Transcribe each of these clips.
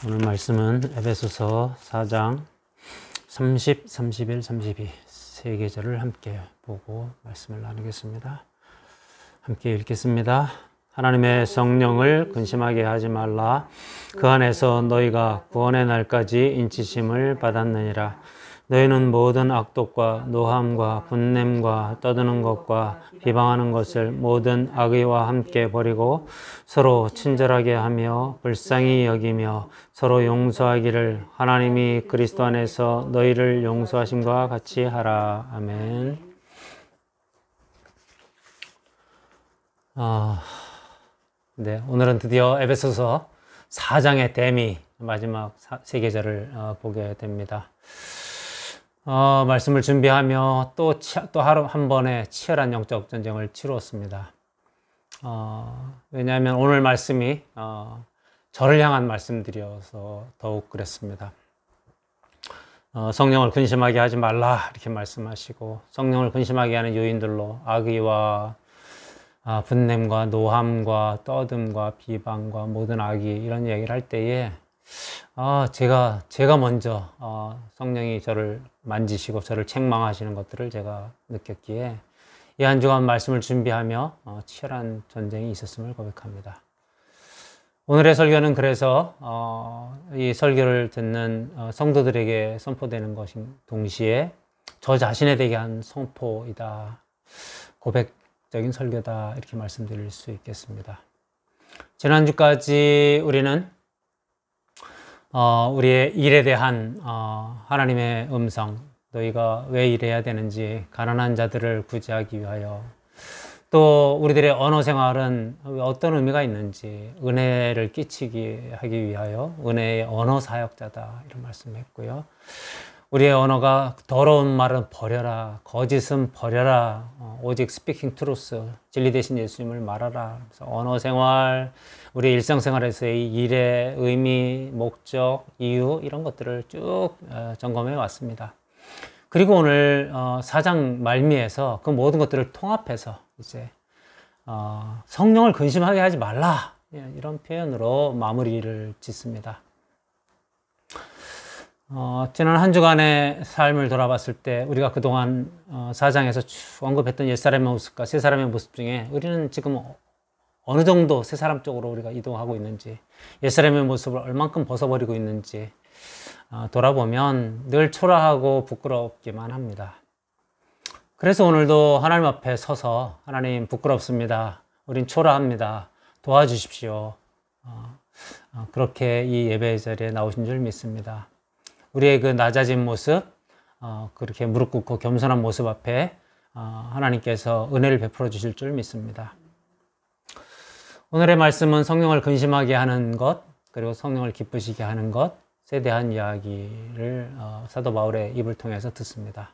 오늘 말씀은 에베소서 4장 30, 31, 32 세 계절을 함께 보고 말씀을 나누겠습니다. 함께 읽겠습니다. 하나님의 성령을 근심하게 하지 말라. 그 안에서 너희가 구원의 날까지 인치심을 받았느니라. 너희는 모든 악독과 노함과 분냄과 떠드는 것과 비방하는 것을 모든 악의와 함께 버리고 서로 친절하게 하며 불쌍히 여기며 서로 용서하기를 하나님이 그리스도 안에서 너희를 용서하심과 같이 하라. 아멘. 네, 오늘은 드디어 에베소서 4장의 대미 마지막 세 계절을 보게 됩니다. 말씀을 준비하며 또 하루 한 번에 치열한 영적 전쟁을 치루었습니다. 왜냐하면 오늘 말씀이 저를 향한 말씀들이어서 더욱 그랬습니다. 성령을 근심하게 하지 말라 이렇게 말씀하시고, 성령을 근심하게 하는 요인들로 악의와 분냄과 노함과 떠듬과 비방과 모든 악의 이런 얘기를 할 때에 제가 먼저 성령이 저를 만지시고 저를 책망하시는 것들을 제가 느꼈기에 이 한 주간 말씀을 준비하며 치열한 전쟁이 있었음을 고백합니다. 오늘의 설교는 그래서 이 설교를 듣는 성도들에게 선포되는 것인 동시에 저 자신에 대한 선포이다, 고백적인 설교다 이렇게 말씀드릴 수 있겠습니다. 지난주까지 우리는 우리의 일에 대한 하나님의 음성, 너희가 왜 일해야 되는지, 가난한 자들을 구제하기 위하여, 또 우리들의 언어 생활은 어떤 의미가 있는지, 은혜를 끼치게 하기 위하여 은혜의 언어 사역자다 이런 말씀했고요. 우리의 언어가 더러운 말은 버려라, 거짓은 버려라, 오직 스피킹 트루스, 진리 대신 예수님을 말하라. 그래서 언어 생활, 우리 일상생활에서의 일의 의미, 목적, 이유 이런 것들을 쭉 점검해 왔습니다. 그리고 오늘 4장 말미에서 그 모든 것들을 통합해서 이제 성령을 근심하게 하지 말라 이런 표현으로 마무리를 짓습니다. 지난 한 주간의 삶을 돌아봤을 때 우리가 그동안 4장에서 쭉 언급했던 옛사람의 모습과 새사람의 모습 중에 우리는 지금 어느 정도 새사람 쪽으로 우리가 이동하고 있는지, 옛사람의 모습을 얼만큼 벗어버리고 있는지 돌아보면 늘 초라하고 부끄럽기만 합니다. 그래서 오늘도 하나님 앞에 서서 하나님 부끄럽습니다, 우린 초라합니다, 도와주십시오, 그렇게 이 예배 자리에 나오신 줄 믿습니다. 우리의 그 낮아진 모습, 그렇게 무릎 꿇고 겸손한 모습 앞에 하나님께서 은혜를 베풀어 주실 줄 믿습니다. 오늘의 말씀은 성령을 근심하게 하는 것, 그리고 성령을 기쁘시게 하는 것에 대한 이야기를 사도 바울의 입을 통해서 듣습니다.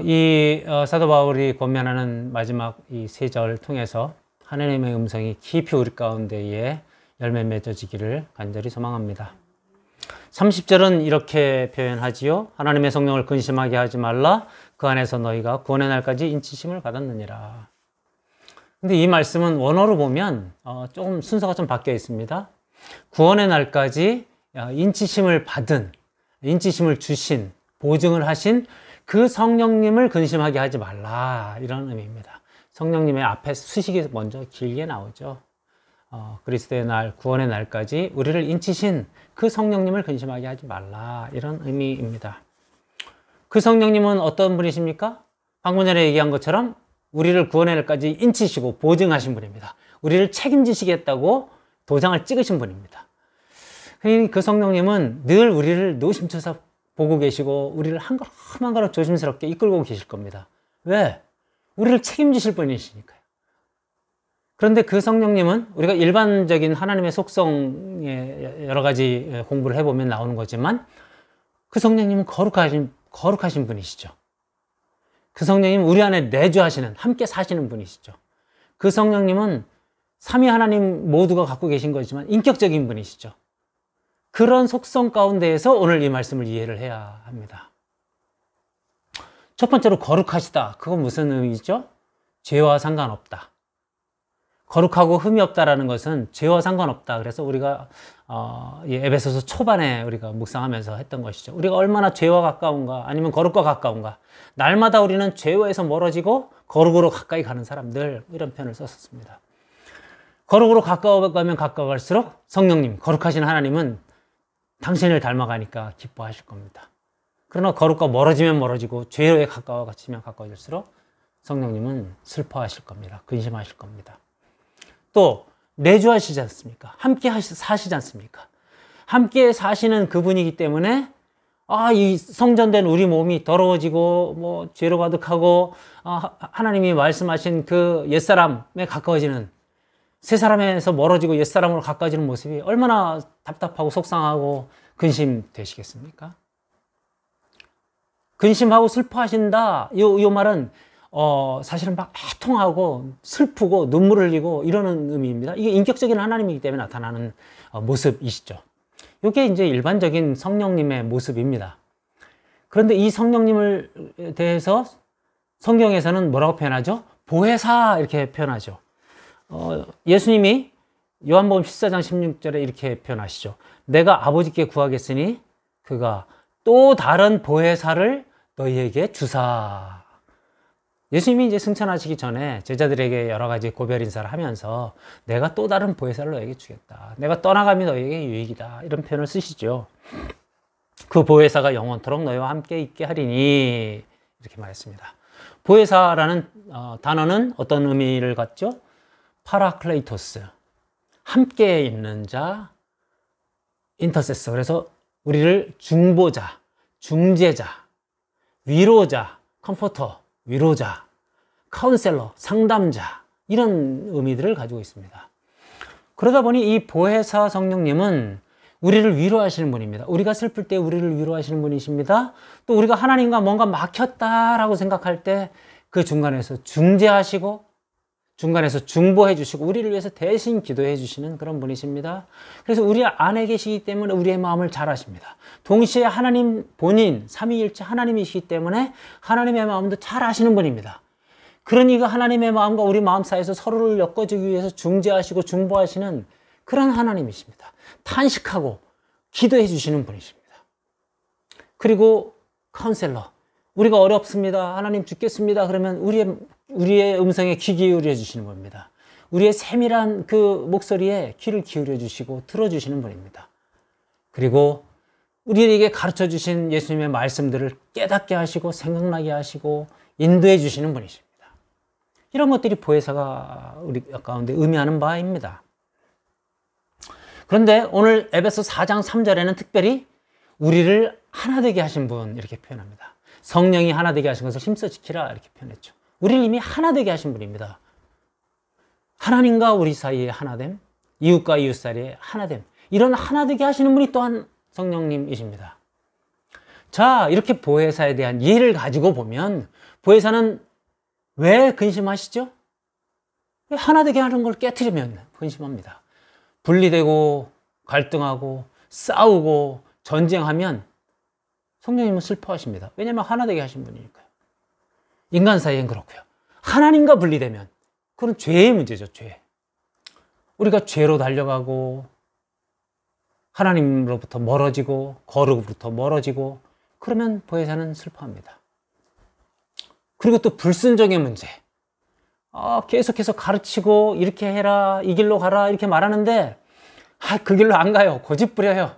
이 사도 바울이 권면하는 마지막 이 세 절을 통해서 하나님의 음성이 깊이 우리 가운데에 열매 맺어지기를 간절히 소망합니다. 30절은 이렇게 표현하지요. 하나님의 성령을 근심하게 하지 말라. 그 안에서 너희가 구원의 날까지 인치심을 받았느니라. 근데 이 말씀은 원어로 보면 조금 순서가 좀 바뀌어 있습니다. 구원의 날까지 인치심을 받은, 인치심을 주신, 보증을 하신 그 성령님을 근심하게 하지 말라 이런 의미입니다. 성령님의 앞에 수식이 먼저 길게 나오죠. 그리스도의 날, 구원의 날까지 우리를 인치신 그 성령님을 근심하게 하지 말라 이런 의미입니다. 그 성령님은 어떤 분이십니까? 방금 전에 얘기한 것처럼 우리를 구원의 날까지 인치시고 보증하신 분입니다. 우리를 책임지시겠다고 도장을 찍으신 분입니다. 그 성령님은 늘 우리를 노심초사 보고 계시고 우리를 한 걸음 한 걸음 조심스럽게 이끌고 계실 겁니다. 왜? 우리를 책임지실 분이시니까요. 그런데 그 성령님은 우리가 일반적인 하나님의 속성의 여러 가지 공부를 해보면 나오는 거지만 그 성령님은 거룩하신 분이시죠. 그 성령님은 우리 안에 내주하시는, 함께 사시는 분이시죠. 그 성령님은 삼위 하나님 모두가 갖고 계신 거지만 인격적인 분이시죠. 그런 속성 가운데에서 오늘 이 말씀을 이해를 해야 합니다. 첫 번째로 거룩하시다. 그건 무슨 의미죠? 죄와 상관없다. 거룩하고 흠이 없다라는 것은 죄와 상관없다. 그래서 우리가 이 에베소서 초반에 우리가 묵상하면서 했던 것이죠. 우리가 얼마나 죄와 가까운가 아니면 거룩과 가까운가. 날마다 우리는 죄에서 멀어지고 거룩으로 가까이 가는 사람들, 이런 표현을 썼습니다. 거룩으로 가까워가면 가까워갈수록 성령님, 거룩하신 하나님은 당신을 닮아가니까 기뻐하실 겁니다. 그러나 거룩과 멀어지면 멀어지고 죄에 가까워지면 가까워질수록 성령님은 슬퍼하실 겁니다. 근심하실 겁니다. 또 내주하시지 않습니까? 함께 사시지 않습니까? 함께 사시는 그분이기 때문에 이 성전된 우리 몸이 더러워지고 뭐 죄로 가득하고 하나님이 말씀하신 그 옛사람에 가까워지는, 새 사람에서 멀어지고 옛사람으로 가까워지는 모습이 얼마나 답답하고 속상하고 근심되시겠습니까? 근심하고 슬퍼하신다. 이 말은 사실은 막 애통하고 슬프고 눈물을 흘리고 이러는 의미입니다. 이게 인격적인 하나님이기 때문에 나타나는 모습이시죠. 이게 이제 일반적인 성령님의 모습입니다. 그런데 이 성령님을 대해서 성경에서는 뭐라고 표현하죠? 보혜사, 이렇게 표현하죠. 예수님이 요한복음 14장 16절에 이렇게 표현하시죠. 내가 아버지께 구하겠으니 그가 또 다른 보혜사를 너희에게 주사. 예수님이 이제 승천하시기 전에 제자들에게 여러 가지 고별 인사를 하면서 내가 또 다른 보혜사를 너희에게 주겠다. 내가 떠나감이 너희에게 유익이다. 이런 표현을 쓰시죠. 그 보혜사가 영원토록 너희와 함께 있게 하리니, 이렇게 말했습니다. 보혜사라는 단어는 어떤 의미를 갖죠? 파라클레이토스, 함께 있는 자, 인터세서. 그래서 우리를 중보자, 중재자, 위로자, 컴포터, 위로자, 카운셀러, 상담자, 이런 의미들을 가지고 있습니다. 그러다 보니 이 보혜사 성령님은 우리를 위로하시는 분입니다. 우리가 슬플 때 우리를 위로하시는 분이십니다. 또 우리가 하나님과 뭔가 막혔다라고 생각할 때 그 중간에서 중재하시고 중간에서 중보해 주시고 우리를 위해서 대신 기도해 주시는 그런 분이십니다. 그래서 우리 안에 계시기 때문에 우리의 마음을 잘 아십니다. 동시에 하나님 본인, 삼위일체 하나님이시기 때문에 하나님의 마음도 잘 아시는 분입니다. 그러니 그 하나님의 마음과 우리 마음 사이에서 서로를 엮어주기 위해서 중재하시고 중보하시는 그런 하나님이십니다. 탄식하고 기도해 주시는 분이십니다. 그리고 카운셀러, 우리가 어렵습니다. 하나님 죽겠습니다. 그러면 우리의 음성에 귀 기울여 주시는 분입니다. 우리의 세밀한 그 목소리에 귀를 기울여 주시고 들어주시는 분입니다. 그리고 우리에게 가르쳐 주신 예수님의 말씀들을 깨닫게 하시고 생각나게 하시고 인도해 주시는 분이십니다. 이런 것들이 보혜사가 우리 가운데 의미하는 바입니다. 그런데 오늘 에베소 4장 3절에는 특별히 우리를 하나 되게 하신 분, 이렇게 표현합니다. 성령이 하나 되게 하신 것을 힘써 지키라, 이렇게 표현했죠. 우리를 이미 하나 되게 하신 분입니다. 하나님과 우리 사이에 하나됨, 이웃과 이웃 사이에 하나됨, 이런 하나 되게 하시는 분이 또한 성령님이십니다. 자, 이렇게 보혜사에 대한 이해를 가지고 보면 보혜사는 왜 근심하시죠? 하나 되게 하는 걸 깨트리면 근심합니다. 분리되고 갈등하고 싸우고 전쟁하면 성령님은 슬퍼하십니다. 왜냐하면 하나 되게 하신 분이니까요. 인간 사이엔 그렇고요. 하나님과 분리되면 그건 죄의 문제죠. 죄. 우리가 죄로 달려가고 하나님으로부터 멀어지고 거룩으로부터 멀어지고 그러면 보혜사는 슬퍼합니다. 그리고 또 불순종의 문제. 계속해서 가르치고 이렇게 해라, 이 길로 가라 이렇게 말하는데 그 길로 안 가요. 고집 부려요.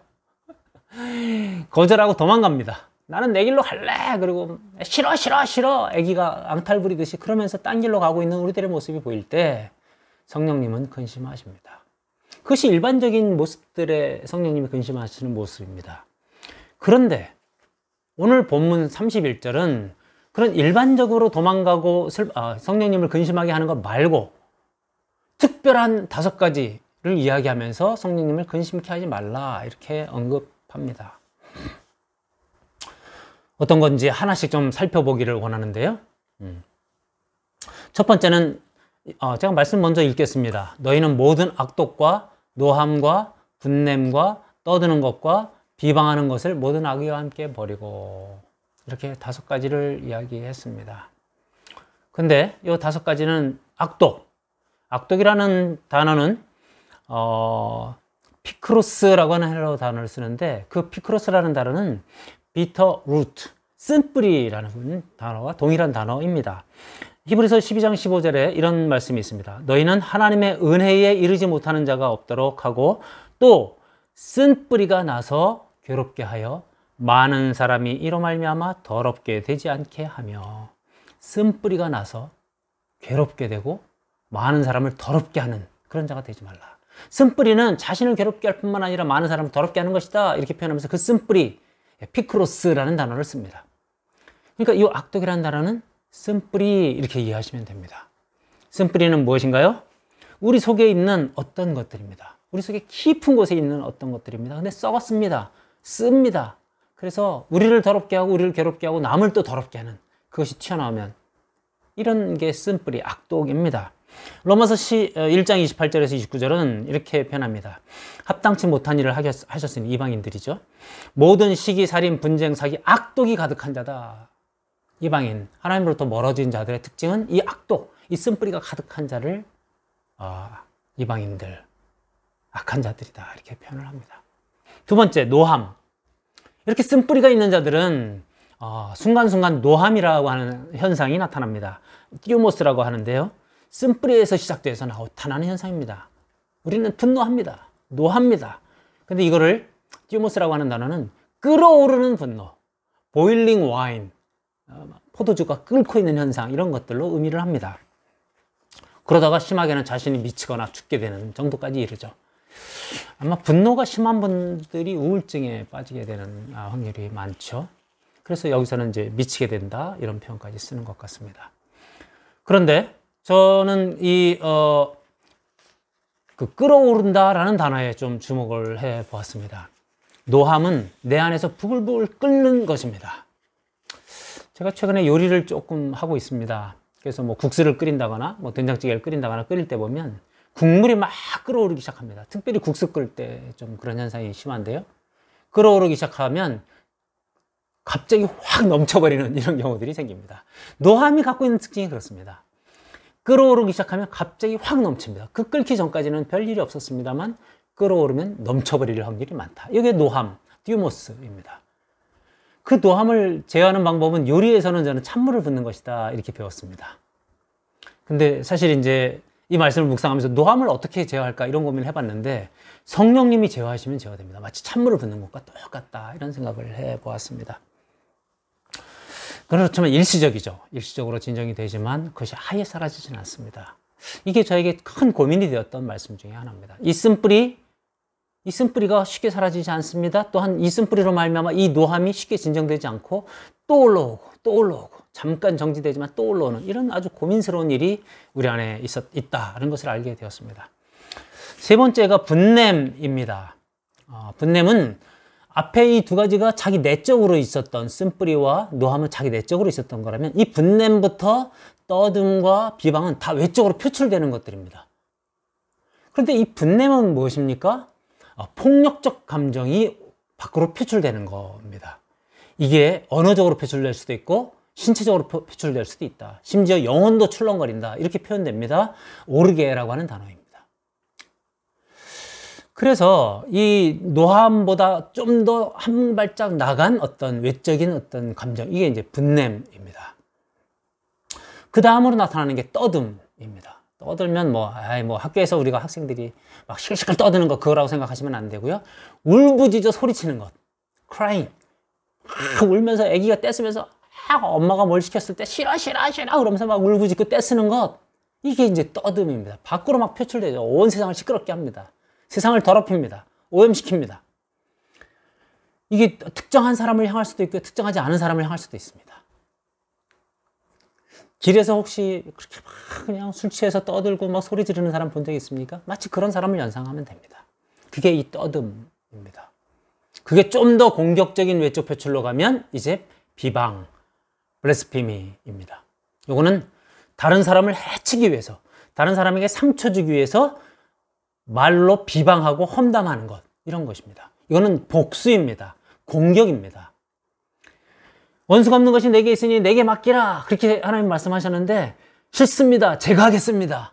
거절하고 도망갑니다. 나는 내 길로 갈래. 그리고 싫어 싫어 싫어 애기가 앙탈 부리듯이 그러면서 딴 길로 가고 있는 우리들의 모습이 보일 때 성령님은 근심하십니다. 그것이 일반적인 모습들의 성령님이 근심하시는 모습입니다. 그런데 오늘 본문 31절은 그런 일반적으로 도망가고 성령님을 근심하게 하는 것 말고 특별한 5가지를 이야기하면서 성령님을 근심케 하지 말라, 이렇게 언급합니다. 어떤 건지 하나씩 좀 살펴보기를 원하는데요. 첫 번째는 제가 말씀 먼저 읽겠습니다. 너희는 모든 악독과 노함과 분냄과 떠드는 것과 비방하는 것을 모든 악의와 함께 버리고, 이렇게 5가지를 이야기했습니다. 근데 이 5가지는 악독, 악독이라는 단어는 피크로스라고 하는 헬라어 단어를 쓰는데 그 피크로스라는 단어는 비터 루트, 쓴뿌리라는 단어와 동일한 단어입니다. 히브리서 12장 15절에 이런 말씀이 있습니다. 너희는 하나님의 은혜에 이르지 못하는 자가 없도록 하고 또 쓴뿌리가 나서 괴롭게 하여 많은 사람이 이로 말미암아 더럽게 되지 않게 하며, 쓴뿌리가 나서 괴롭게 되고 많은 사람을 더럽게 하는 그런 자가 되지 말라. 쓴뿌리는 자신을 괴롭게 할 뿐만 아니라 많은 사람을 더럽게 하는 것이다, 이렇게 표현하면서 그 쓴뿌리, 피크로스라는 단어를 씁니다. 그러니까 이 악독이라는 단어는 쓴뿌리, 이렇게 이해하시면 됩니다. 쓴뿌리는 무엇인가요? 우리 속에 있는 어떤 것들입니다. 우리 속에 깊은 곳에 있는 어떤 것들입니다. 근데 썩었습니다. 씁니다. 그래서 우리를 더럽게 하고 우리를 괴롭게 하고 남을 또 더럽게 하는, 그것이 튀어나오면 이런 게 쓴뿌리, 악독입니다. 로마서 1장 28절에서 29절은 이렇게 표현합니다. 합당치 못한 일을 하셨으니, 이방인들이죠. 모든 시기, 살인, 분쟁, 사기, 악독이 가득한 자다. 이방인, 하나님으로부터 멀어진 자들의 특징은 이 악독, 이 쓴뿌리가 가득한 자를 이방인들, 악한 자들이다, 이렇게 표현을 합니다. 두 번째, 노함. 이렇게 쓴뿌리가 있는 자들은 순간순간 노함이라고 하는 현상이 나타납니다. 띠우모스라고 하는데요, 쓴뿌리에서 시작돼서 나타나는 현상입니다. 우리는 분노합니다. 노합니다. 근데 이거를 띠우모스라고 하는 단어는 끓어오르는 분노, 보일링 와인, 포도주가 끓고 있는 현상, 이런 것들로 의미를 합니다. 그러다가 심하게는 자신이 미치거나 죽게 되는 정도까지 이르죠. 아마 분노가 심한 분들이 우울증에 빠지게 되는 확률이 많죠. 그래서 여기서는 이제 미치게 된다, 이런 표현까지 쓰는 것 같습니다. 그런데 저는 그 끓어오른다라는 단어에 좀 주목을 해 보았습니다. 노함은 내 안에서 부글부글 끓는 것입니다. 제가 최근에 요리를 조금 하고 있습니다. 그래서 뭐 국수를 끓인다거나 뭐 된장찌개를 끓인다거나 끓일 때 보면 국물이 막 끓어오르기 시작합니다. 특별히 국수 끓일 때 좀 그런 현상이 심한데요. 끓어오르기 시작하면 갑자기 확 넘쳐버리는 이런 경우들이 생깁니다. 노함이 갖고 있는 특징이 그렇습니다. 끓어오르기 시작하면 갑자기 확 넘칩니다. 그 끓기 전까지는 별일이 없었습니다만 끓어오르면 넘쳐버릴 확률이 많다. 이게 노함, 띠우모스입니다. 그 노함을 제어하는 방법은 요리에서는 저는 찬물을 붓는 것이다, 이렇게 배웠습니다. 근데 사실 이제 이 말씀을 묵상하면서 노함을 어떻게 제어할까, 이런 고민을 해봤는데 성령님이 제어하시면 제어됩니다. 마치 찬물을 붓는 것과 똑같다, 이런 생각을 해보았습니다. 그렇지만 일시적이죠. 일시적으로 진정이 되지만 그것이 아예 사라지지는 않습니다. 이게 저에게 큰 고민이 되었던 말씀 중에 하나입니다. 이 쓴뿌리가 쉽게 사라지지 않습니다. 또한 이 쓴뿌리로 말미암아 이 노함이 쉽게 진정되지 않고 또 올라오고 또 올라오고, 잠깐 정지되지만 또 올라오는, 이런 아주 고민스러운 일이 우리 안에 있다는 것을 알게 되었습니다. 세 번째가 분냄입니다. 분냄은 앞에 이 두 가지가 자기 내적으로 있었던, 쓴뿌리와 노함은 자기 내적으로 있었던 거라면, 이 분냄부터 떠듦과 비방은 다 외적으로 표출되는 것들입니다. 그런데 이 분냄은 무엇입니까? 폭력적 감정이 밖으로 표출되는 겁니다. 이게 언어적으로 표출될 수도 있고 신체적으로 표출될 수도 있다. 심지어 영혼도 출렁거린다, 이렇게 표현됩니다. 오르게라고 하는 단어입니다. 그래서 이 노함보다 좀 더 한 발짝 나간 어떤 외적인 어떤 감정, 이게 이제 분냄입니다. 그 다음으로 나타나는 게 떠듦입니다. 떠들면 뭐 학교에서 우리가 학생들이 막 시끌시끌 떠드는 거, 그거라고 생각하시면 안 되고요. 울부짖어 소리치는 것, crying, 울면서 아기가 떼쓰면서 엄마가 뭘 시켰을 때 싫어 그러면서 막 울부짖고 떼쓰는 것, 이게 이제 떠듦입니다. 밖으로 막 표출되죠. 온 세상을 시끄럽게 합니다. 세상을 더럽힙니다. 오염시킵니다. 이게 특정한 사람을 향할 수도 있고 특정하지 않은 사람을 향할 수도 있습니다. 길에서 혹시 그렇게 막 그냥 술 취해서 떠들고 막 소리 지르는 사람 본 적 있습니까? 마치 그런 사람을 연상하면 됩니다. 그게 이 떠듦입니다. 그게 좀 더 공격적인 외적 표출로 가면 이제 비방, 블레스피미입니다. 요거는 다른 사람을 해치기 위해서, 다른 사람에게 상처 주기 위해서 말로 비방하고 험담하는 것, 이런 것입니다. 이거는 복수입니다. 공격입니다. 원수 갚는 것이 내게 있으니 내게 맡기라, 그렇게 하나님 말씀하셨는데, 싫습니다, 제가 하겠습니다,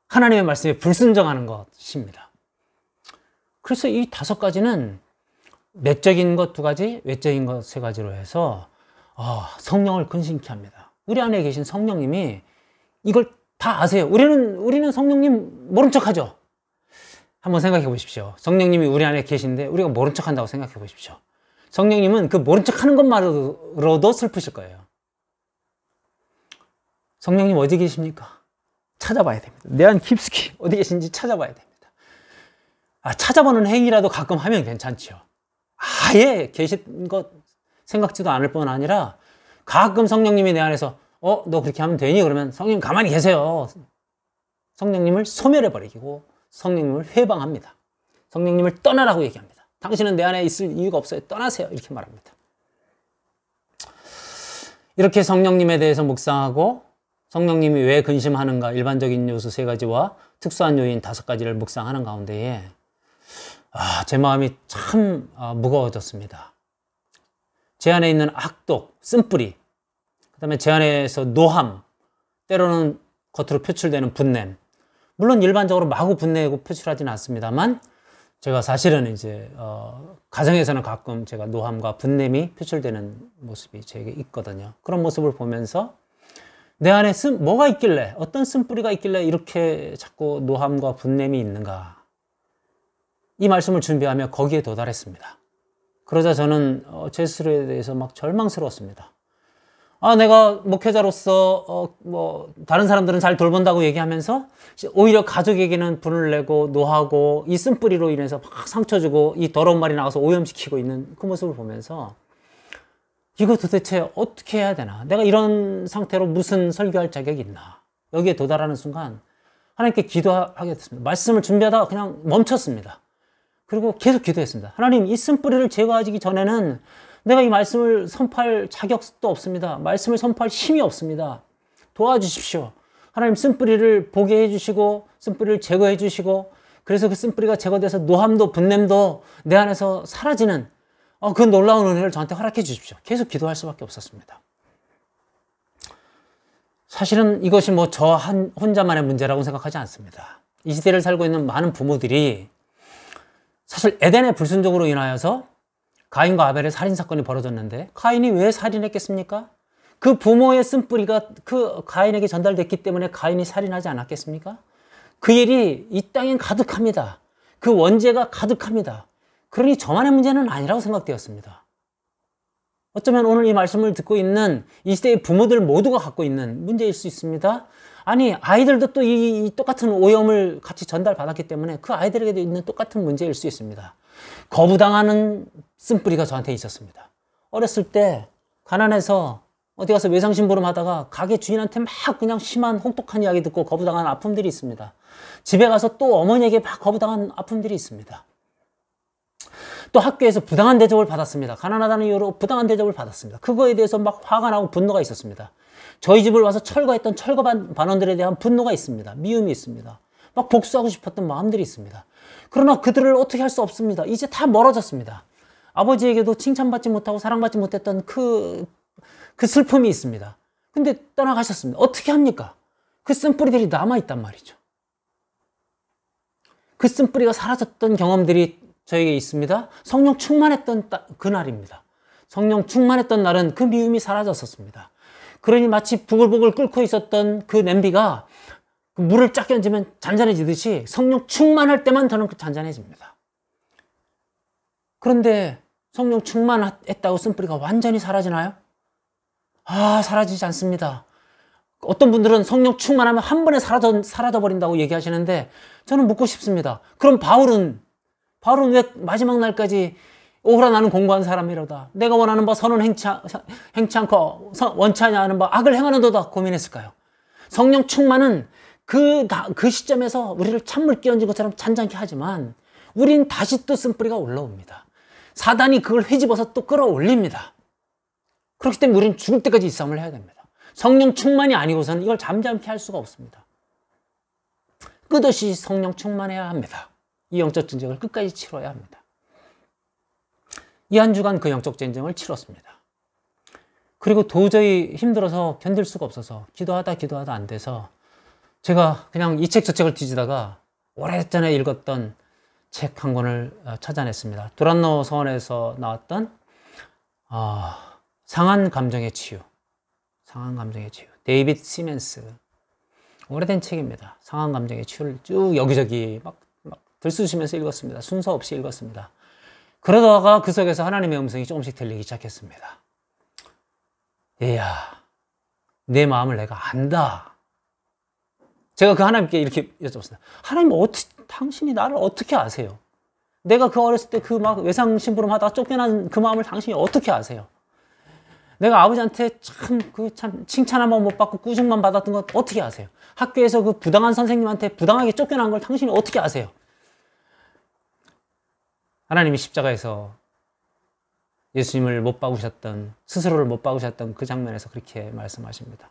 하나님의 말씀에 불순종하는 것입니다. 그래서 이 5가지는 내적인 것 2가지, 외적인 것 3가지로 해서 성령을 근심케 합니다. 우리 안에 계신 성령님이 이걸 다 아세요. 우리는 성령님 모른 척하죠. 한번 생각해 보십시오. 성령님이 우리 안에 계신데 우리가 모른 척한다고 생각해 보십시오. 성령님은 그 모른 척하는 것만으로도 슬프실 거예요. 성령님 어디 계십니까? 찾아봐야 됩니다. 내 안 깊숙이 어디 계신지 찾아봐야 됩니다. 찾아보는 행위라도 가끔 하면 괜찮지요. 아예 계신 것 생각지도 않을 뿐 아니라 가끔 성령님이 내 안에서 너 그렇게 하면 되니? 그러면 성령님 가만히 계세요. 성령님을 소멸해버리고 성령님을 회방합니다. 성령님을 떠나라고 얘기합니다. 당신은 내 안에 있을 이유가 없어요. 떠나세요. 이렇게 말합니다. 이렇게 성령님에 대해서 묵상하고 성령님이 왜 근심하는가 일반적인 요소 3가지와 특수한 요인 5가지를 묵상하는 가운데에 제 마음이 참 무거워졌습니다. 제 안에 있는 악독, 쓴뿌리, 그 다음에 제 안에서 노함, 때로는 겉으로 표출되는 분냄. 물론 일반적으로 마구 분내고 표출하지는 않습니다만 제가 사실은 이제 가정에서는 가끔 제가 노함과 분냄이 표출되는 모습이 제게 있거든요. 그런 모습을 보면서 내 안에 뭐가 있길래, 어떤 쓴뿌리가 있길래 이렇게 자꾸 노함과 분냄이 있는가. 이 말씀을 준비하며 거기에 도달했습니다. 그러자 저는 제 스스로에 대해서 막 절망스러웠습니다. 내가 목회자로서 다른 사람들은 잘 돌본다고 얘기하면서 오히려 가족에게는 분을 내고 노하고 이 쓴뿌리로 인해서 막 상처 주고 이 더러운 말이 나와서 오염시키고 있는 그 모습을 보면서 이거 도대체 어떻게 해야 되나? 내가 이런 상태로 무슨 설교할 자격이 있나? 여기에 도달하는 순간 하나님께 기도하게 됐습니다. 말씀을 준비하다가 그냥 멈췄습니다. 그리고 계속 기도했습니다. 하나님, 이 쓴뿌리를 제거하기 전에는 내가 이 말씀을 선포할 자격도 없습니다. 말씀을 선포할 힘이 없습니다. 도와주십시오. 하나님, 쓴뿌리를 보게 해주시고 쓴뿌리를 제거해 주시고 그래서 그 쓴뿌리가 제거돼서 노함도 분냄도 내 안에서 사라지는 그 놀라운 은혜를 저한테 허락해 주십시오. 계속 기도할 수밖에 없었습니다. 사실은 이것이 저 혼자만의 문제라고 생각하지 않습니다. 이 시대를 살고 있는 많은 부모들이 사실 에덴의 불순종으로 인하여서 가인과 아벨의 살인사건이 벌어졌는데 가인이 왜 살인했겠습니까? 그 부모의 쓴뿌리가 그 가인에게 전달됐기 때문에 가인이 살인하지 않았겠습니까? 그 일이 이 땅엔 가득합니다. 그 원죄가 가득합니다. 그러니 저만의 문제는 아니라고 생각되었습니다. 어쩌면 오늘 이 말씀을 듣고 있는 이 시대의 부모들 모두가 갖고 있는 문제일 수 있습니다. 아니, 아이들도 또 이 똑같은 오염을 같이 전달받았기 때문에 그 아이들에게도 있는 똑같은 문제일 수 있습니다. 거부당하는 쓴뿌리가 저한테 있었습니다. 어렸을 때 가난해서 어디 가서 외상심부름 하다가 가게 주인한테 막 그냥 심한 혹독한 이야기 듣고 거부당한 아픔들이 있습니다. 집에 가서 또 어머니에게 막 거부당한 아픔들이 있습니다. 또 학교에서 부당한 대접을 받았습니다. 가난하다는 이유로 부당한 대접을 받았습니다. 그거에 대해서 막 화가 나고 분노가 있었습니다. 저희 집을 와서 철거했던 철거반원들에 대한 분노가 있습니다. 미움이 있습니다. 막 복수하고 싶었던 마음들이 있습니다. 그러나 그들을 어떻게 할 수 없습니다. 이제 다 멀어졌습니다. 아버지에게도 칭찬받지 못하고 사랑받지 못했던 그 슬픔이 있습니다. 근데 떠나가셨습니다. 어떻게 합니까? 그 쓴뿌리들이 남아있단 말이죠. 그 쓴뿌리가 사라졌던 경험들이 저에게 있습니다. 성령 충만했던 그날입니다. 성령 충만했던 날은 그 미움이 사라졌었습니다. 그러니 마치 부글부글 끓고 있었던 그 냄비가 물을 쫙 끼얹으면 잔잔해지듯이 성령 충만할 때만 저는 잔잔해집니다. 그런데 성령 충만했다고 쓴뿌리가 완전히 사라지나요? 사라지지 않습니다. 어떤 분들은 성령 충만하면 한 번에 사라져버린다고 얘기하시는데 저는 묻고 싶습니다. 그럼 바울은 왜 마지막 날까지 오호라 나는 공고한 사람이로다. 내가 원하는 바 선은 행치 않고 원치 않는 바 악을 행하는도다 고민했을까요? 성령 충만은 그 시점에서 우리를 찬물 끼얹은 것처럼 잔잔케 하지만 우린 다시 또 쓴뿌리가 올라옵니다. 사단이 그걸 헤집어서 또 끌어올립니다. 그렇기 때문에 우리는 죽을 때까지 이 싸움을 해야 됩니다. 성령 충만이 아니고서는 이걸 잠잠케 할 수가 없습니다. 끝없이 성령 충만해야 합니다. 이 영적 전쟁을 끝까지 치러야 합니다. 이 한 주간 그 영적 전쟁을 치렀습니다. 그리고 도저히 힘들어서 견딜 수가 없어서 기도하다 안 돼서 제가 그냥 이 책 저 책을 뒤지다가 오래전에 읽었던 책 한 권을 찾아냈습니다. 두란노 서원에서 나왔던 상한 감정의 치유. 상한 감정의 치유. 데이빗 시멘스. 오래된 책입니다. 상한 감정의 치유를 쭉 여기저기 막 들쑤시면서 읽었습니다. 순서 없이 읽었습니다. 그러다가 그 속에서 하나님의 음성이 조금씩 들리기 시작했습니다. 얘야, 내 마음을 내가 안다. 제가 그 하나님께 이렇게 여쭤봤습니다. 하나님, 당신이 나를 어떻게 아세요? 내가 그 어렸을 때 그 막 외상심부름 하다가 쫓겨난 그 마음을 당신이 어떻게 아세요? 내가 아버지한테 참 칭찬 한번 못 받고 꾸중만 받았던 건 어떻게 아세요? 학교에서 그 부당한 선생님한테 부당하게 쫓겨난 걸 당신이 어떻게 아세요? 하나님이 십자가에서 예수님을 못 박으셨던, 스스로를 못 박으셨던 그 장면에서 그렇게 말씀하십니다.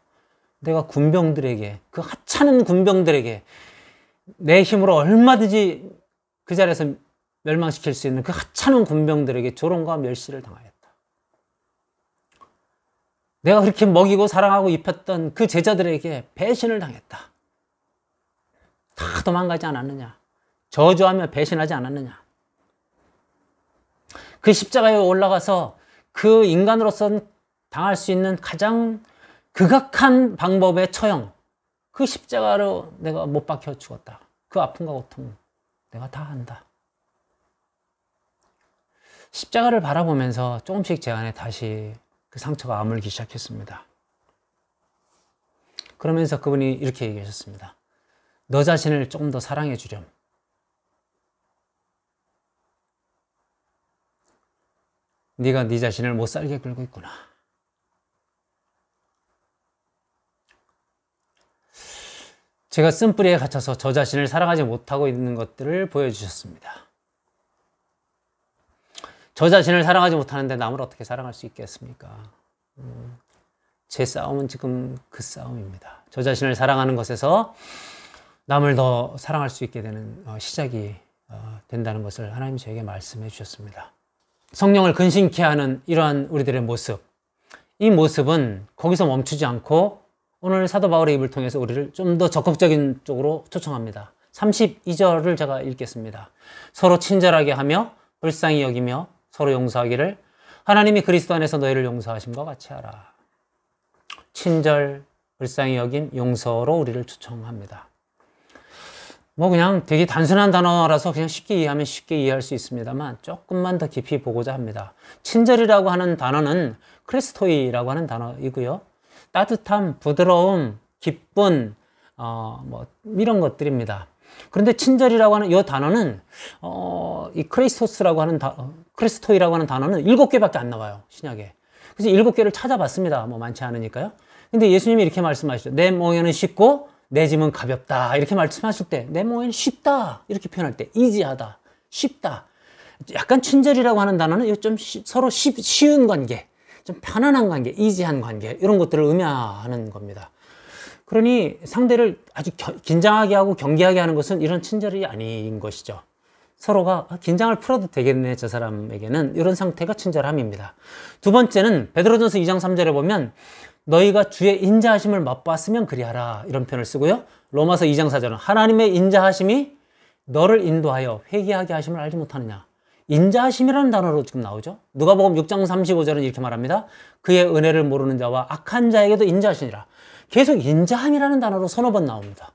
내가 군병들에게, 그 하찮은 군병들에게 내 힘으로 얼마든지 그 자리에서 멸망시킬 수 있는 그 하찮은 군병들에게 조롱과 멸시를 당하였다. 내가 그렇게 먹이고 사랑하고 입혔던 그 제자들에게 배신을 당했다. 다 도망가지 않았느냐? 저주하며 배신하지 않았느냐? 그 십자가에 올라가서 그 인간으로서는 당할 수 있는 가장 극악한 방법의 처형, 그 십자가로 내가 못 박혀 죽었다. 그 아픔과 고통 내가 다 안다. 십자가를 바라보면서 조금씩 제 안에 다시 그 상처가 아물기 시작했습니다. 그러면서 그분이 이렇게 얘기하셨습니다. 너 자신을 조금 더 사랑해 주렴. 네가 네 자신을 못 살게 끌고 있구나. 제가 쓴뿌리에 갇혀서 저 자신을 사랑하지 못하고 있는 것들을 보여주셨습니다. 저 자신을 사랑하지 못하는데 남을 어떻게 사랑할 수 있겠습니까? 제 싸움은 지금 그 싸움입니다. 저 자신을 사랑하는 것에서 남을 더 사랑할 수 있게 되는 시작이 된다는 것을 하나님이 저에게 말씀해 주셨습니다. 성령을 근심케 하는 이러한 우리들의 모습, 이 모습은 거기서 멈추지 않고 오늘 사도 바울의 입을 통해서 우리를 좀 더 적극적인 쪽으로 초청합니다. 32절을 제가 읽겠습니다. 서로 친절하게 하며 불쌍히 여기며 서로 용서하기를 하나님이 그리스도 안에서 너희를 용서하심과 같이 하라. 친절, 불쌍히 여김, 용서로 우리를 초청합니다. 그냥 되게 단순한 단어라서 그냥 쉽게 이해하면 쉽게 이해할 수 있습니다만 조금만 더 깊이 보고자 합니다. 친절이라고 하는 단어는 크리스토이라고 하는 단어이고요. 따뜻함, 부드러움, 기쁨, 이런 것들입니다. 그런데 친절이라고 하는 이 단어는, 이 크리스토스라고 하는 크리스토이라고 하는 단어는 7개밖에 안 나와요, 신약에. 그래서 7개를 찾아봤습니다. 많지 않으니까요. 근데 예수님이 이렇게 말씀하시죠. 내 멍에는 쉽고, 내 짐은 가볍다. 이렇게 말씀하실 때, 내 멍에는 쉽다. 이렇게 표현할 때, 이지하다, 쉽다. 약간 친절이라고 하는 단어는 좀 서로 쉬운 관계, 좀 편안한 관계, 이지한 관계, 이런 것들을 의미하는 겁니다. 그러니 상대를 아주 긴장하게 하고 경계하게 하는 것은 이런 친절이 아닌 것이죠. 서로가 긴장을 풀어도 되겠네, 저 사람에게는. 이런 상태가 친절함입니다. 두 번째는 베드로전서 2장 3절에 보면 너희가 주의 인자하심을 맛봤으면 그리하라, 이런 표현을 쓰고요. 로마서 2장 4절은 하나님의 인자하심이 너를 인도하여 회개하게 하심을 알지 못하느냐. 인자하심이라는 단어로 지금 나오죠. 누가복음 6장 35절은 이렇게 말합니다. 그의 은혜를 모르는 자와 악한 자에게도 인자하시니라. 계속 인자함이라는 단어로 서너 번 나옵니다.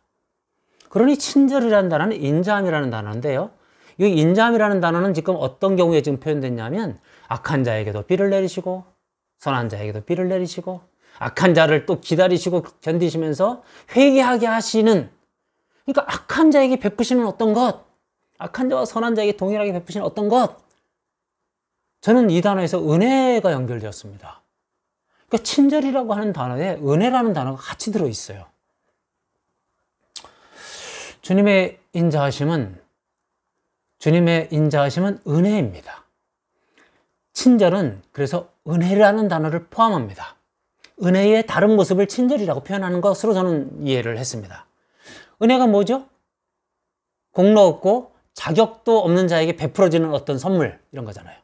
그러니 친절이라는 단어는 인자함이라는 단어인데요. 이 인자함이라는 단어는 지금 어떤 경우에 지금 표현됐냐면 악한 자에게도 비를 내리시고 선한 자에게도 비를 내리시고 악한 자를 또 기다리시고 견디시면서 회개하게 하시는, 그러니까 악한 자에게 베푸시는 어떤 것, 악한 자와 선한 자에게 동일하게 베푸시는 어떤 것, 저는 이 단어에서 은혜가 연결되었습니다. 그러니까 친절이라고 하는 단어에 은혜라는 단어가 같이 들어있어요. 주님의 인자하심은 은혜입니다. 친절은 그래서 은혜라는 단어를 포함합니다. 은혜의 다른 모습을 친절이라고 표현하는 것으로 저는 이해를 했습니다. 은혜가 뭐죠? 공로 없고 자격도 없는 자에게 베풀어지는 어떤 선물, 이런 거잖아요.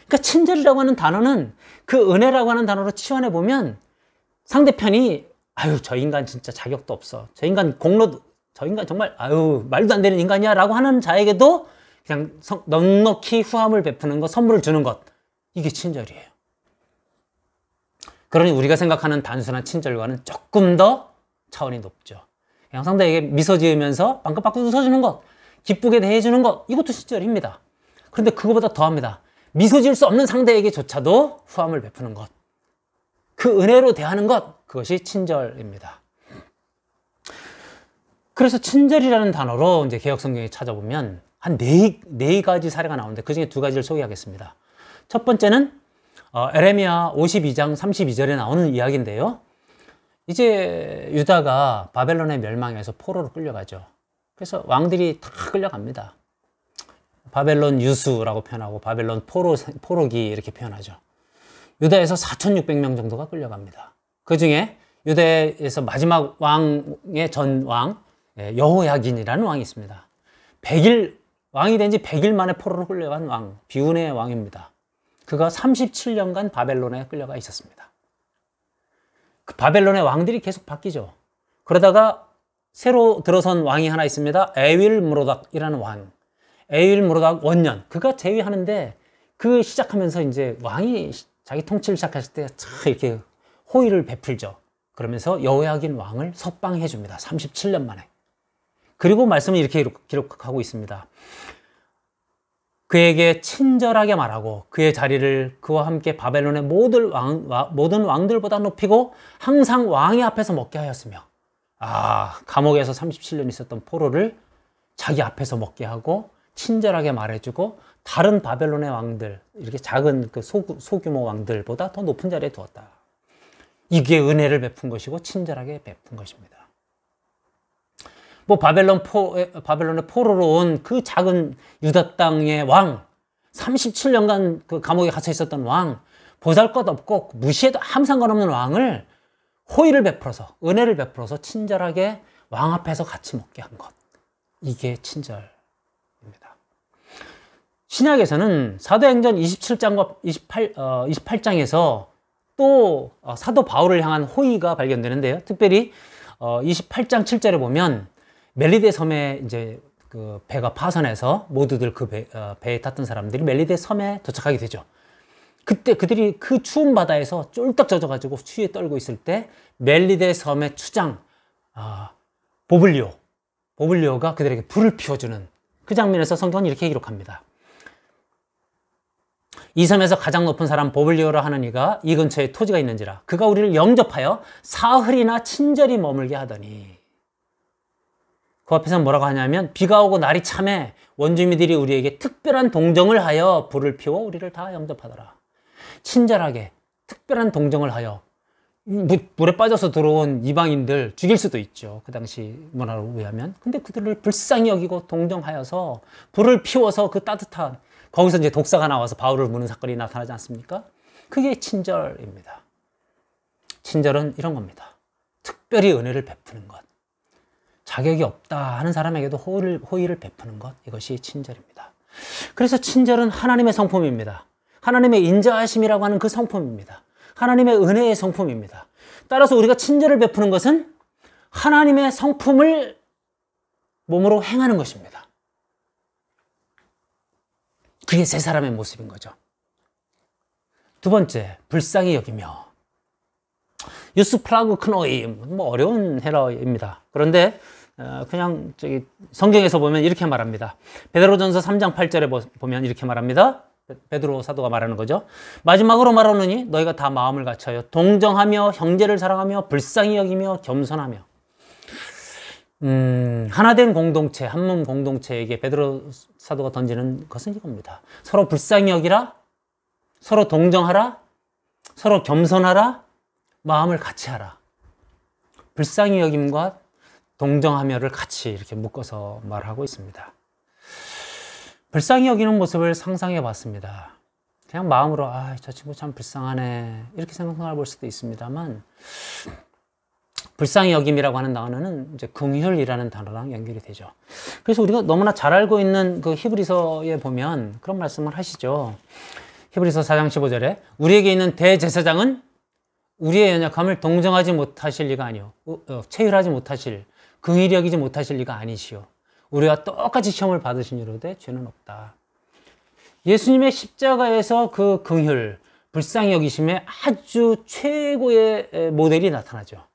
그러니까 친절이라고 하는 단어는 그 은혜라고 하는 단어로 치환해 보면 상대편이 아유, 저 인간 진짜 자격도 없어. 저 인간 공로도, 저 인간 정말, 아유, 말도 안 되는 인간이야. 라고 하는 자에게도 그냥 넉넉히 후함을 베푸는 것, 선물을 주는 것. 이게 친절이에요. 그러니 우리가 생각하는 단순한 친절과는 조금 더 차원이 높죠. 그냥 상대에게 미소 지으면서 빵긋빵긋 웃어주는 것, 기쁘게 대해주는 것, 이것도 친절입니다. 그런데 그거보다 더합니다. 미소 지을 수 없는 상대에게조차도 후함을 베푸는 것. 그 은혜로 대하는 것, 그것이 친절입니다. 그래서 친절이라는 단어로 이제 개역성경에 찾아보면 한 네 가지 사례가 나오는데 그 중에 두 가지를 소개하겠습니다. 첫 번째는 에레미야 52장 32절에 나오는 이야기인데요. 이제 유다가 바벨론의 멸망에서 포로로 끌려가죠. 그래서 왕들이 다 끌려갑니다. 바벨론 유수라고 표현하고 바벨론 포로기 이렇게 표현하죠. 유다에서 4,600명 정도가 끌려갑니다. 그 중에 유다에서 마지막 왕의 전왕 여호야긴이라는 왕이 있습니다. 100일 왕이 된 지 100일 만에 포로로 끌려간 왕, 비운의 왕입니다. 그가 37년간 바벨론에 끌려가 있었습니다. 그 바벨론의 왕들이 계속 바뀌죠. 그러다가 새로 들어선 왕이 하나 있습니다. 에윌므로닥이라는 왕. 에윌므로닥 원년. 그가 재위하는데 그 시작하면서 이제 왕이 자기 통치를 시작했을 때 참 이렇게 호의를 베풀죠. 그러면서 여호야긴 왕을 석방해 줍니다. 37년 만에. 그리고 말씀을 이렇게 기록하고 있습니다. 그에게 친절하게 말하고 그의 자리를 그와 함께 바벨론의 모든 왕들보다 높이고 항상 왕의 앞에서 먹게 하였으며, 감옥에서 37년 있었던 포로를 자기 앞에서 먹게 하고 친절하게 말해주고 다른 바벨론의 왕들, 이렇게 작은 그 소규모 왕들보다 더 높은 자리에 두었다. 이게 은혜를 베푼 것이고 친절하게 베푼 것입니다. 뭐 바벨론의 포로로 온 그 작은 유다 땅의 왕, 37년간 그 감옥에 갇혀 있었던 왕, 보잘것없고 무시해도 아무 상관없는 왕을 호의를 베풀어서, 은혜를 베풀어서 친절하게 왕 앞에서 같이 먹게 한 것. 이게 친절입니다. 신약에서는 사도행전 27장과 28장에서 또 사도 바울을 향한 호의가 발견되는데요. 특별히 28장 7절에 보면 멜리데 섬에 이제 그 배가 파선해서 모두들 그 배에 탔던 사람들이 멜리데 섬에 도착하게 되죠. 그때 그들이 그 추운 바다에서 쫄딱 젖어가지고 추위에 떨고 있을 때 멜리데 섬의 추장 보블리오가 그들에게 불을 피워주는 그 장면에서 성경은 이렇게 기록합니다. 이 섬에서 가장 높은 사람 보블리오라 하는 이가 이 근처에 토지가 있는지라 그가 우리를 영접하여 사흘이나 친절히 머물게 하더니, 그 앞에서 뭐라고 하냐면 비가 오고 날이 참해 원주민들이 우리에게 특별한 동정을 하여 불을 피워 우리를 다 영접하더라. 친절하게 특별한 동정을 하여, 물에 빠져서 들어온 이방인들 죽일 수도 있죠. 그 당시 문화로 의하면. 근데 그들을 불쌍히 여기고 동정하여서 불을 피워서 그 따뜻한, 거기서 이제 독사가 나와서 바울을 무는 사건이 나타나지 않습니까? 그게 친절입니다. 친절은 이런 겁니다. 특별히 은혜를 베푸는 것. 자격이 없다 하는 사람에게도 호의를 베푸는 것. 이것이 친절입니다. 그래서 친절은 하나님의 성품입니다. 하나님의 인자하심이라고 하는 그 성품입니다. 하나님의 은혜의 성품입니다. 따라서 우리가 친절을 베푸는 것은 하나님의 성품을 몸으로 행하는 것입니다. 그게 세 사람의 모습인 거죠. 두 번째, 불쌍히 여기며. 유스프라그 크노이, 뭐 어려운 헬라어입니다. 그런데 그냥 성경에서 보면 이렇게 말합니다. 베드로전서 3장 8절에 보면 이렇게 말합니다. 베드로 사도가 말하는 거죠. 마지막으로 말하노니 너희가 다 마음을 같이하여 동정하며 형제를 사랑하며 불쌍히 여기며 겸손하며. 하나된 공동체, 한몸 공동체에게 베드로 사도가 던지는 것은 이겁니다. 서로 불쌍히 여기라, 서로 동정하라, 서로 겸손하라, 마음을 같이 하라. 불쌍히 여김과 동정하며를 같이 이렇게 묶어서 말하고 있습니다. 불쌍히 여기는 모습을 상상해 봤습니다. 그냥 마음으로 저 친구 참 불쌍하네 이렇게 생각해 볼 수도 있습니다만, 불쌍히 여김이라고 하는 단어는 이제 긍휼이라는 단어랑 연결이 되죠. 그래서 우리가 너무나 잘 알고 있는 그 히브리서에 보면 그런 말씀을 하시죠. 히브리서 4장 15절에 우리에게 있는 대제사장은 우리의 연약함을 동정하지 못하실 리가 아니요. 체휼하지 못하실, 긍휼히 여기지 못하실 리가 아니시오. 우리와 똑같이 시험을 받으시니로되 죄는 없다. 예수님의 십자가에서 그 긍휼, 불쌍히 여기심의 아주 최고의 모델이 나타나죠.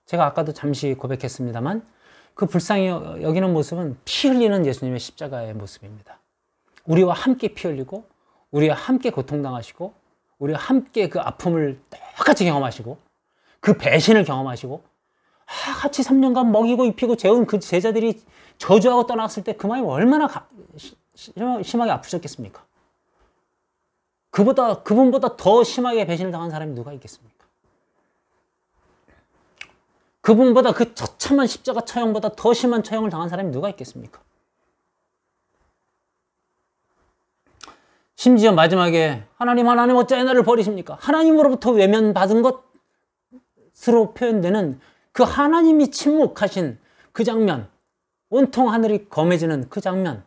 제가 아까도 잠시 고백했습니다만 그 불쌍히 여기는 모습은 피 흘리는 예수님의 십자가의 모습입니다. 우리와 함께 피 흘리고 우리와 함께 고통당하시고 우리와 함께 그 아픔을 똑같이 경험하시고 그 배신을 경험하시고 같이 3년간 먹이고 입히고 재운 그 제자들이 저주하고 떠나갔을 때 그 마음이 얼마나 심하게 아프셨겠습니까? 그분보다 더 심하게 배신을 당한 사람이 누가 있겠습니까? 그분보다 그 처참한 십자가 처형보다 더 심한 처형을 당한 사람이 누가 있겠습니까? 심지어 마지막에 하나님 어찌 나를 버리십니까? 하나님으로부터 외면받은 것으로 표현되는 그 하나님이 침묵하신 그 장면, 온통 하늘이 검해지는 그 장면,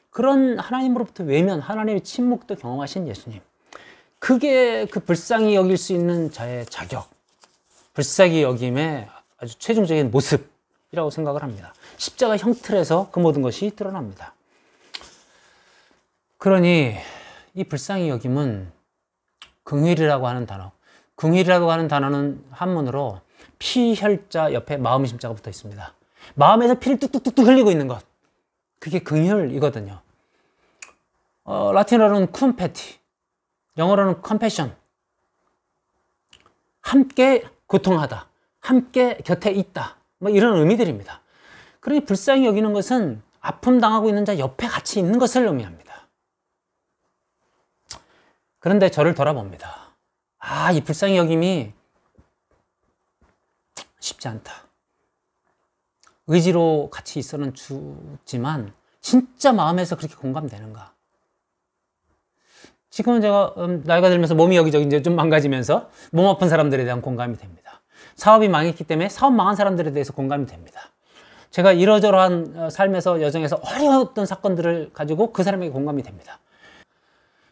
그런 하나님으로부터 외면, 하나님의 침묵도 경험하신 예수님. 그게 그 불쌍히 여길 수 있는 자의 자격, 불쌍히 여김의 아주 최종적인 모습이라고 생각을 합니다. 십자가 형틀에서 그 모든 것이 드러납니다. 그러니 이 불쌍히 여김은 긍휼이라고 하는 단어, 긍휼이라고 하는 단어는 한문으로 피혈자 옆에 마음의 심자가 붙어 있습니다. 마음에서 피를 뚝뚝뚝뚝 흘리고 있는 것, 그게 긍휼이거든요. 라틴어로는 쿰페티, 영어로는 컴패션, 함께 고통하다, 함께 곁에 있다, 뭐 이런 의미들입니다. 그러니 불쌍히 여기는 것은 아픔 당하고 있는 자 옆에 같이 있는 것을 의미합니다. 그런데 저를 돌아봅니다. 이 불쌍히 여김이 쉽지 않다. 의지로 같이 있어는 주지만 진짜 마음에서 그렇게 공감되는가? 지금은 제가 나이가 들면서 몸이 여기저기 이제 좀 망가지면서 몸 아픈 사람들에 대한 공감이 됩니다. 사업이 망했기 때문에 사업 망한 사람들에 대해서 공감이 됩니다. 제가 이러저러한 삶에서 여정에서 어려웠던 사건들을 가지고 그 사람에게 공감이 됩니다.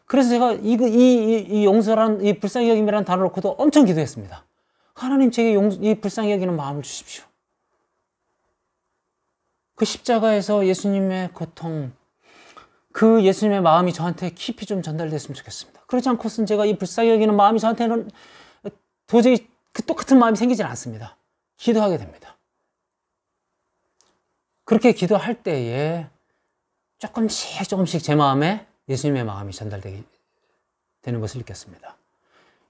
그래서 제가 이 용서란, 이 불쌍히 여김이라는 단어를 놓고도 엄청 기도했습니다. 하나님, 제게 이 불쌍히 여기는 마음을 주십시오. 그 십자가에서 예수님의 고통, 그 예수님의 마음이 저한테 깊이 좀 전달됐으면 좋겠습니다. 그렇지 않고서는 제가 이 불쌍히 여기는 마음이 저한테는 도저히 그 똑같은 마음이 생기질 않습니다. 기도하게 됩니다. 그렇게 기도할 때에 조금씩 제 마음에 예수님의 마음이 전달되게 되는 것을 느꼈습니다.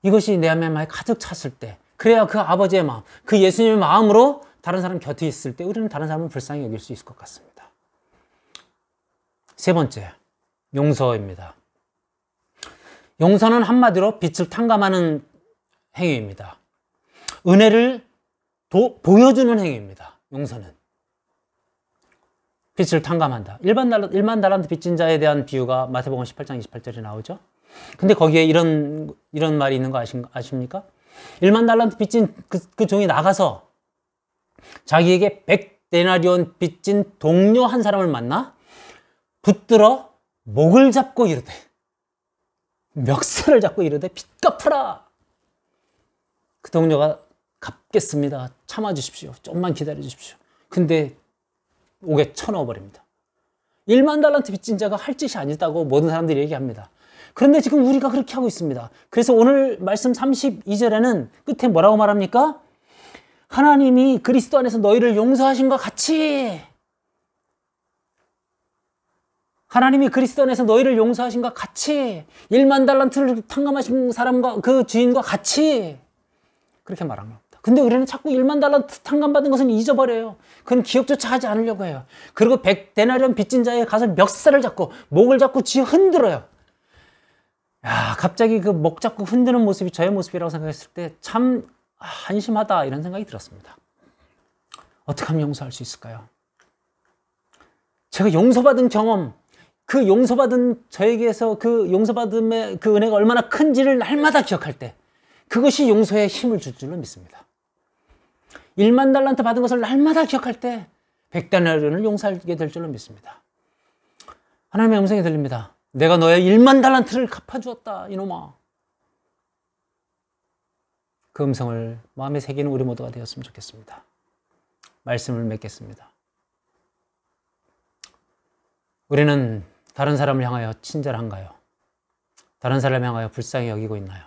이것이 내 마음에 가득 찼을 때, 그래야 그 아버지의 마음, 그 예수님의 마음으로 다른 사람 곁에 있을 때 우리는 다른 사람을 불쌍히 여길 수 있을 것 같습니다. 세 번째, 용서입니다. 용서는 한마디로 빛을 탕감하는 행위입니다. 은혜를 보여주는 행위입니다. 용서는. 빛을 탕감한다. 1만 달란트 빚진 자에 대한 비유가 마태복음 18장 28절에 나오죠. 근데 거기에 이런 말이 있는 거 아십니까? 1만 달란트 빚진 그 종이 나가서 자기에게 100데나리온 빚진 동료 한 사람을 만나 붙들어 목을 잡고 이르되, 멱살을 잡고 이르되 빚 갚으라. 그 동료가 갚겠습니다. 참아주십시오. 좀만 기다려주십시오. 근데 옥에 쳐넣어버립니다. 1만 달란트 빚진 자가 할 짓이 아니다고 모든 사람들이 얘기합니다. 그런데 지금 우리가 그렇게 하고 있습니다. 그래서 오늘 말씀 32절에는 끝에 뭐라고 말합니까? 하나님이 그리스도 안에서 너희를 용서하신 것 같이, 하나님이 그리스도 안에서 너희를 용서하신 것 같이, 1만 달란트를 탕감하신 사람과 그 주인과 같이, 그렇게 말한 겁니다. 근데 우리는 자꾸 1만 달란트 탕감받은 것은 잊어버려요. 그건 기억조차 하지 않으려고 해요. 그리고 100데나리온 빚진 자에 가서 멱살을 잡고 목을 잡고 쥐어 흔들어요. 야, 갑자기 그 목 잡고 흔드는 모습이 저의 모습이라고 생각했을 때 참 한심하다, 이런 생각이 들었습니다. 어떻게 하면 용서할 수 있을까요? 제가 용서받은 경험, 그 용서받은 저에게서 그 용서받음의 그 은혜가 얼마나 큰지를 날마다 기억할 때, 그것이 용서에 힘을 줄 줄로 믿습니다. 1만 달란트 받은 것을 날마다 기억할 때 100데나리온을 용서하게 될 줄로 믿습니다. 하나님의 음성이 들립니다. 내가 너의 1만 달란트를 갚아주었다, 이놈아. 그 음성을 마음에 새기는 우리 모두가 되었으면 좋겠습니다. 말씀을 맺겠습니다. 우리는 다른 사람을 향하여 친절한가요? 다른 사람을 향하여 불쌍히 여기고 있나요?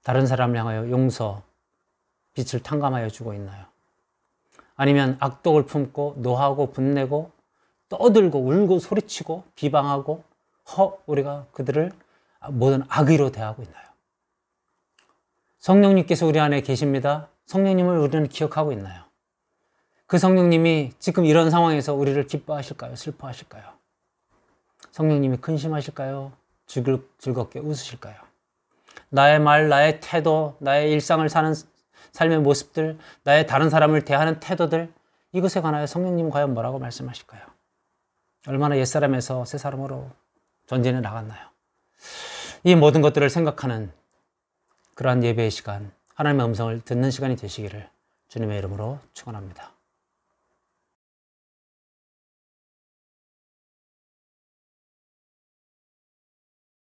다른 사람을 향하여 용서, 빛을 탕감하여 주고 있나요? 아니면 악독을 품고 노하고 분내고 떠들고 울고 소리치고 비방하고 우리가 그들을 모든 악의로 대하고 있나요? 성령님께서 우리 안에 계십니다. 성령님을 우리는 기억하고 있나요? 그 성령님이 지금 이런 상황에서 우리를 기뻐하실까요? 슬퍼하실까요? 성령님이 근심하실까요? 즐겁게 웃으실까요? 나의 말, 나의 태도, 나의 일상을 사는 삶의 모습들, 나의 다른 사람을 대하는 태도들, 이것에 관하여 성령님 과연 뭐라고 말씀하실까요? 얼마나 옛사람에서 새사람으로 전진해 나갔나요? 이 모든 것들을 생각하는 그러한 예배의 시간, 하나님의 음성을 듣는 시간이 되시기를 주님의 이름으로 축원합니다.